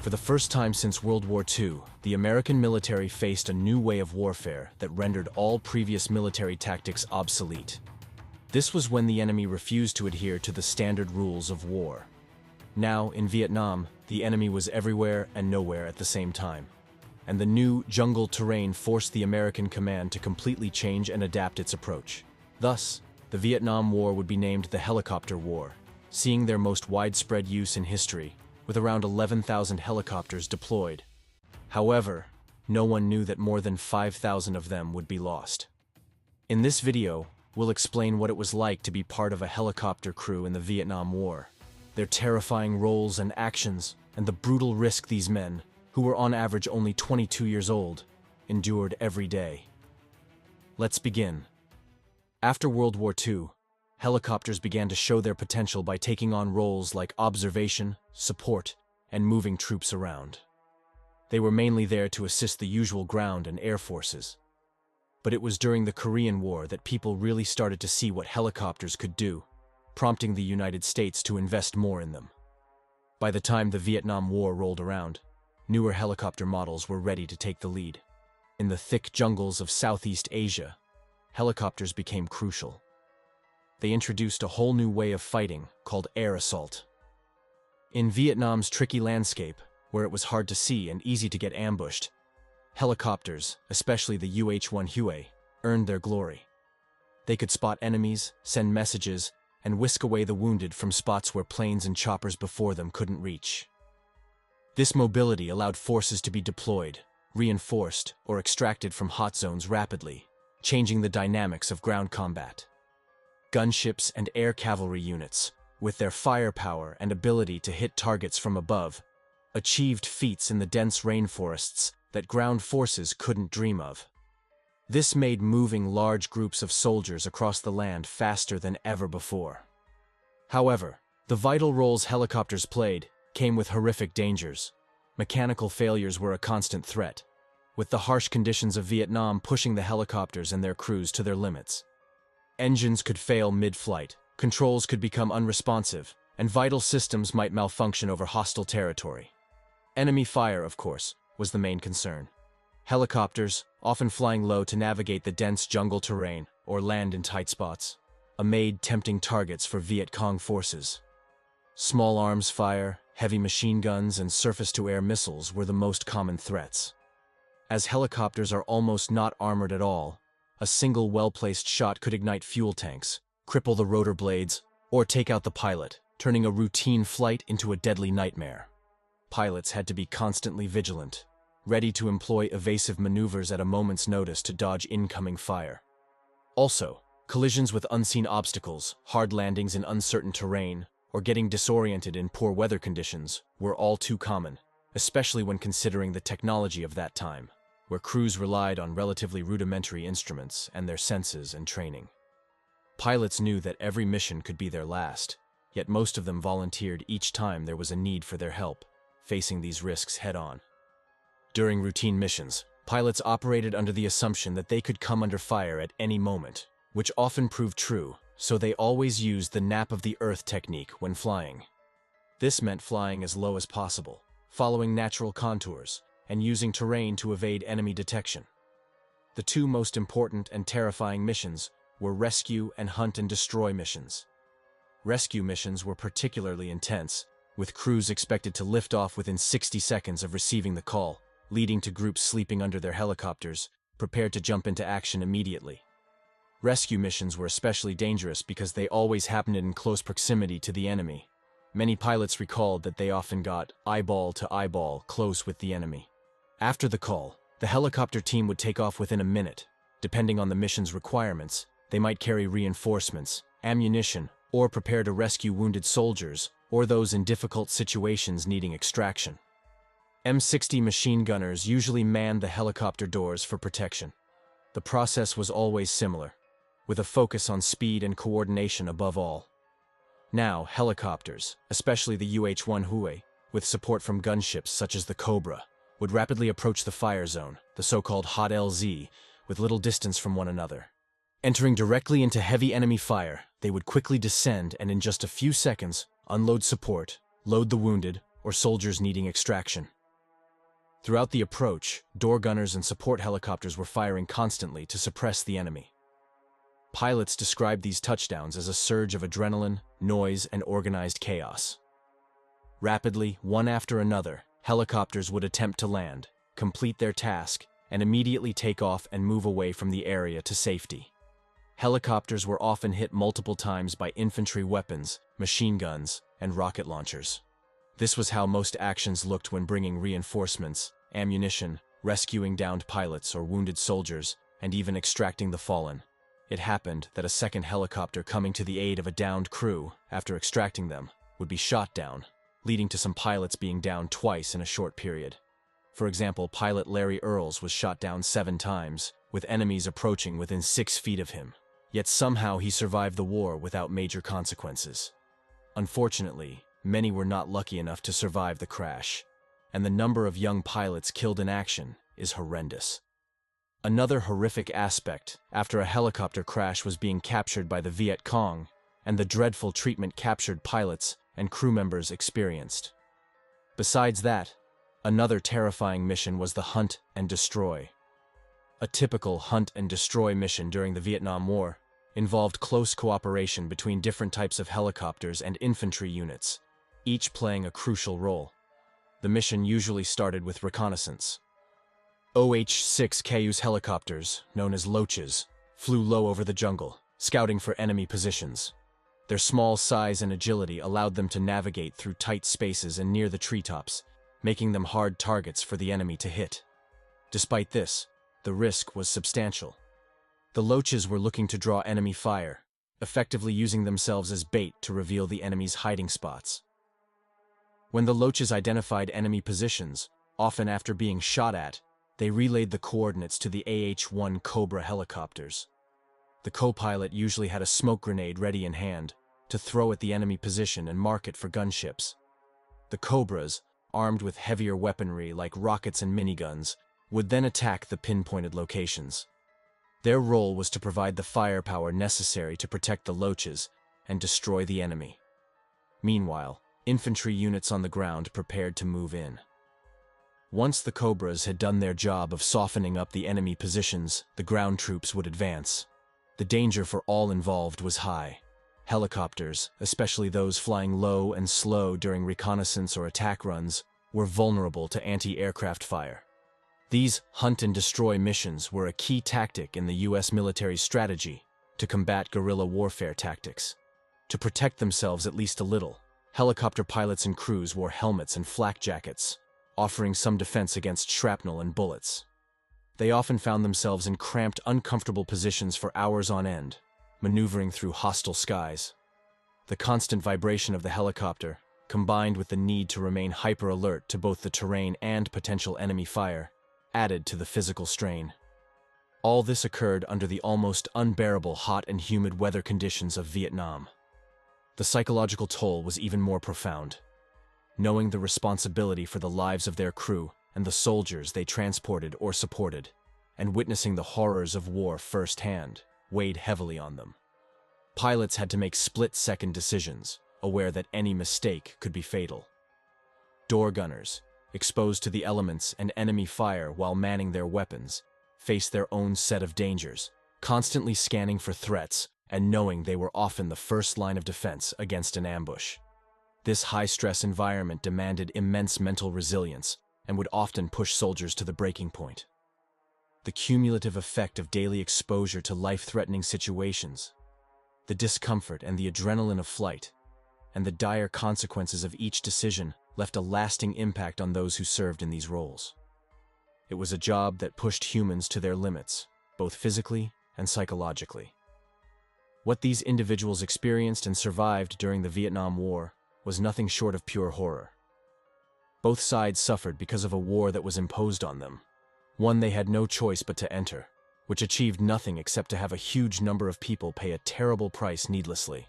For the first time since World War II, the American military faced a new way of warfare that rendered all previous military tactics obsolete. This was when the enemy refused to adhere to the standard rules of war. Now, in Vietnam, the enemy was everywhere and nowhere at the same time, and the new jungle terrain forced the American command to completely change and adapt its approach. Thus, the Vietnam War would be named the Helicopter War, seeing their most widespread use in history, with around 11,000 helicopters deployed. However, no one knew that more than 5,000 of them would be lost. In this video, we'll explain what it was like to be part of a helicopter crew in the Vietnam War, their terrifying roles and actions, and the brutal risk these men, who were on average only 22 years old, endured every day. Let's begin. After World War II, helicopters began to show their potential by taking on roles like observation, support, and moving troops around. They were mainly there to assist the usual ground and air forces. But it was during the Korean War that people really started to see what helicopters could do, prompting the United States to invest more in them. By the time the Vietnam War rolled around, newer helicopter models were ready to take the lead. In the thick jungles of Southeast Asia, helicopters became crucial. They introduced a whole new way of fighting called air assault. In Vietnam's tricky landscape, where it was hard to see and easy to get ambushed, helicopters, especially the UH-1 Huey, earned their glory. They could spot enemies, send messages, and whisk away the wounded from spots where planes and choppers before them couldn't reach. This mobility allowed forces to be deployed, reinforced, or extracted from hot zones rapidly, changing the dynamics of ground combat. Gunships and air cavalry units, with their firepower and ability to hit targets from above, achieved feats in the dense rainforests that ground forces couldn't dream of. This made moving large groups of soldiers across the land faster than ever before. However, the vital roles helicopters played came with horrific dangers. Mechanical failures were a constant threat, with the harsh conditions of Vietnam pushing the helicopters and their crews to their limits. Engines could fail mid-flight, controls could become unresponsive, and vital systems might malfunction over hostile territory. Enemy fire, of course, was the main concern. Helicopters, often flying low to navigate the dense jungle terrain or land in tight spots, made tempting targets for Viet Cong forces. Small arms fire, heavy machine guns, and surface-to-air missiles were the most common threats. As helicopters are almost not armored at all, a single well-placed shot could ignite fuel tanks, cripple the rotor blades, or take out the pilot, turning a routine flight into a deadly nightmare. Pilots had to be constantly vigilant, ready to employ evasive maneuvers at a moment's notice to dodge incoming fire. Also, collisions with unseen obstacles, hard landings in uncertain terrain, or getting disoriented in poor weather conditions were all too common, especially when considering the technology of that time, where crews relied on relatively rudimentary instruments and their senses and training. Pilots knew that every mission could be their last, yet most of them volunteered each time there was a need for their help, facing these risks head-on. During routine missions, pilots operated under the assumption that they could come under fire at any moment, which often proved true, so they always used the nap of the earth technique when flying. This meant flying as low as possible, following natural contours, and using terrain to evade enemy detection. The two most important and terrifying missions were rescue and hunt and destroy missions. Rescue missions were particularly intense, with crews expected to lift off within 60 seconds of receiving the call, leading to groups sleeping under their helicopters, prepared to jump into action immediately. Rescue missions were especially dangerous because they always happened in close proximity to the enemy. Many pilots recalled that they often got eyeball to eyeball close with the enemy. After the call, the helicopter team would take off within a minute. Depending on the mission's requirements, they might carry reinforcements, ammunition, or prepare to rescue wounded soldiers or those in difficult situations needing extraction. M60 machine gunners usually manned the helicopter doors for protection. The process was always similar, with a focus on speed and coordination above all. Now, helicopters, especially the UH-1 Huey, with support from gunships such as the Cobra, would rapidly approach the fire zone, the so-called hot LZ, with little distance from one another. Entering directly into heavy enemy fire, they would quickly descend and in just a few seconds unload support, load the wounded, or soldiers needing extraction. Throughout the approach, door gunners and support helicopters were firing constantly to suppress the enemy. Pilots described these touchdowns as a surge of adrenaline, noise, and organized chaos. Rapidly, one after another, helicopters would attempt to land, complete their task, and immediately take off and move away from the area to safety. Helicopters were often hit multiple times by infantry weapons, machine guns, and rocket launchers. This was how most actions looked when bringing reinforcements, ammunition, rescuing downed pilots or wounded soldiers, and even extracting the fallen. It happened that a second helicopter coming to the aid of a downed crew, after extracting them, would be shot down, leading to some pilots being downed twice in a short period. For example, pilot Larry Earls was shot down 7 times, with enemies approaching within 6 feet of him. Yet somehow he survived the war without major consequences. Unfortunately, many were not lucky enough to survive the crash, and the number of young pilots killed in action is horrendous. Another horrific aspect after a helicopter crash was being captured by the Viet Cong and the dreadful treatment captured pilots and crew members experienced. Besides that, another terrifying mission was the hunt and destroy. A typical hunt and destroy mission during the Vietnam War involved close cooperation between different types of helicopters and infantry units, each playing a crucial role. The mission usually started with reconnaissance. OH-6 helicopters, known as Loaches, flew low over the jungle, scouting for enemy positions. Their small size and agility allowed them to navigate through tight spaces and near the treetops, making them hard targets for the enemy to hit. Despite this, the risk was substantial. The Loaches were looking to draw enemy fire, effectively using themselves as bait to reveal the enemy's hiding spots. When the Loaches identified enemy positions, often after being shot at, they relayed the coordinates to the AH-1 Cobra helicopters. The co-pilot usually had a smoke grenade ready in hand to throw at the enemy position and mark it for gunships. The Cobras, armed with heavier weaponry like rockets and miniguns, would then attack the pinpointed locations. Their role was to provide the firepower necessary to protect the Loaches and destroy the enemy. Meanwhile, infantry units on the ground prepared to move in. Once the Cobras had done their job of softening up the enemy positions, the ground troops would advance. The danger for all involved was high. Helicopters, especially those flying low and slow during reconnaissance or attack runs, were vulnerable to anti-aircraft fire. These hunt and destroy missions were a key tactic in the U.S. military strategy to combat guerrilla warfare tactics. To protect themselves at least a little, helicopter pilots and crews wore helmets and flak jackets, offering some defense against shrapnel and bullets. They often found themselves in cramped, uncomfortable positions for hours on end, maneuvering through hostile skies. The constant vibration of the helicopter, combined with the need to remain hyper-alert to both the terrain and potential enemy fire, added to the physical strain. All this occurred under the almost unbearable hot and humid weather conditions of Vietnam. The psychological toll was even more profound. Knowing the responsibility for the lives of their crew and the soldiers they transported or supported, and witnessing the horrors of war firsthand, weighed heavily on them. Pilots had to make split-second decisions, aware that any mistake could be fatal. Door gunners, exposed to the elements and enemy fire while manning their weapons, faced their own set of dangers, constantly scanning for threats and knowing they were often the first line of defense against an ambush. This high-stress environment demanded immense mental resilience and would often push soldiers to the breaking point. The cumulative effect of daily exposure to life-threatening situations, the discomfort and the adrenaline of flight, and the dire consequences of each decision left a lasting impact on those who served in these roles. It was a job that pushed humans to their limits, both physically and psychologically. What these individuals experienced and survived during the Vietnam War was nothing short of pure horror. Both sides suffered because of a war that was imposed on them, one they had no choice but to enter, which achieved nothing except to have a huge number of people pay a terrible price needlessly.